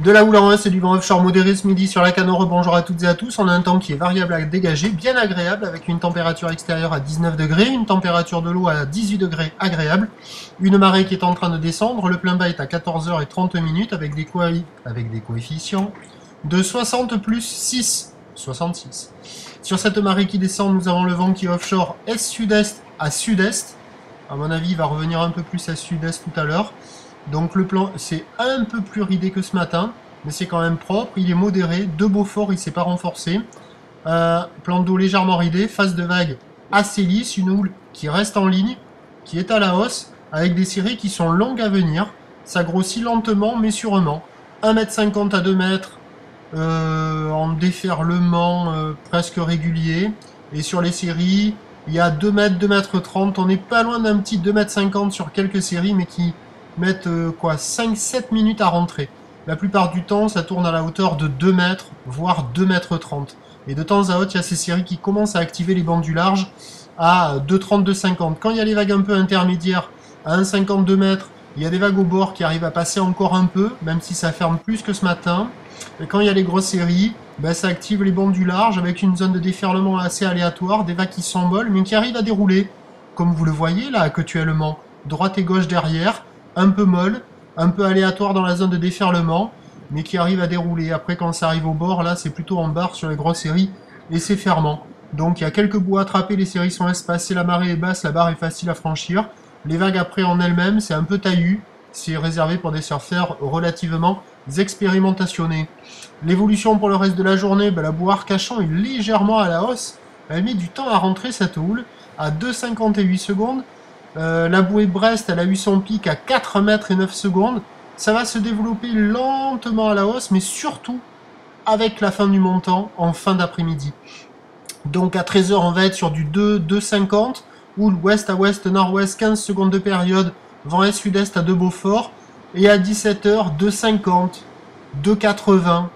De la houle en hausse et du vent offshore modéré ce midi sur la Canore. Bonjour à toutes et à tous. On a un temps qui est variable à dégager, bien agréable, avec une température extérieure à 19 degrés, une température de l'eau à 18 degrés agréable, une marée qui est en train de descendre. Le plein bas est à 14h30 avec des coefficients de 60 plus 6, 66. Sur cette marée qui descend, nous avons le vent qui est offshore est-sud-est à sud-est. À mon avis, il va revenir un peu plus à sud-est tout à l'heure. Donc le plan, c'est un peu plus ridé que ce matin, mais c'est quand même propre, il est modéré, de Beaufort, il ne s'est pas renforcé. Plan d'eau légèrement ridé, phase de vague assez lisse, une houle qui reste en ligne, qui est à la hausse, avec des séries qui sont longues à venir. Ça grossit lentement mais sûrement. 1,50 m à 2 mètres en déferlement presque régulier. Et sur les séries, il y a 2 mètres, 2,30 m. On n'est pas loin d'un petit 2,50 m sur quelques séries, mais qui mettent 5-7 minutes à rentrer. La plupart du temps, ça tourne à la hauteur de 2 mètres, voire 2,30 m. Et de temps à autre, il y a ces séries qui commencent à activer les bancs du large à 2,30, 2,50. Quand il y a les vagues un peu intermédiaires, à 1,52 m, il y a des vagues au bord qui arrivent à passer encore un peu, même si ça ferme plus que ce matin. Et quand il y a les grosses séries, ça active les bancs du large avec une zone de déferlement assez aléatoire, des vagues qui s'envolent, mais qui arrivent à dérouler. Comme vous le voyez là, actuellement, droite et gauche derrière, un peu molle, un peu aléatoire dans la zone de déferlement, mais qui arrive à dérouler. Après, quand ça arrive au bord, là, c'est plutôt en barre sur les grosses séries, et c'est fermant. Donc, il y a quelques bouts à attraper, les séries sont espacées, la marée est basse, la barre est facile à franchir. Les vagues après en elles-mêmes, c'est un peu taillu, c'est réservé pour des surfeurs relativement expérimentationnés. L'évolution pour le reste de la journée, la boue Arcachon est légèrement à la hausse. Elle met du temps à rentrer cette houle, à 2,58 secondes. La bouée Brest, elle a eu son pic à 4 mètres et 9 secondes. Ça va se développer lentement à la hausse, mais surtout avec la fin du montant en fin d'après-midi. Donc à 13h, on va être sur du 2,50, houle ouest à ouest, nord-ouest, 15 secondes de période, vent est-sud-est à 2 Beaufort. Et à 17h, 2,50, 2,80,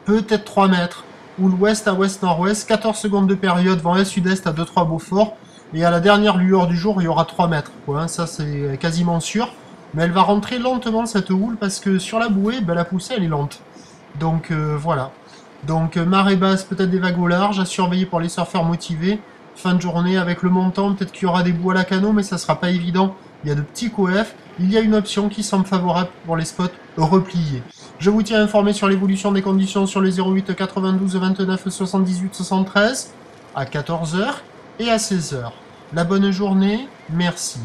peut-être 3 mètres, houle ouest à ouest, nord-ouest, 14 secondes de période, vent est-sud-est à 2,3 Beaufort. Et à la dernière lueur du jour, il y aura 3 mètres. Ça, c'est quasiment sûr. Mais elle va rentrer lentement, cette houle, parce que sur la bouée, la poussée, elle est lente. Donc, voilà. Donc, marée basse, peut-être des vagues au large, à surveiller pour les surfeurs motivés. Fin de journée, avec le montant, peut-être qu'il y aura des boues à la canot, mais ça sera pas évident. Il y a de petits coefs. Il y a une option qui semble favorable pour les spots repliés. Je vous tiens informé sur l'évolution des conditions sur le 08 92 29 78 73 à 14h. Et à 16h. La bonne journée, merci.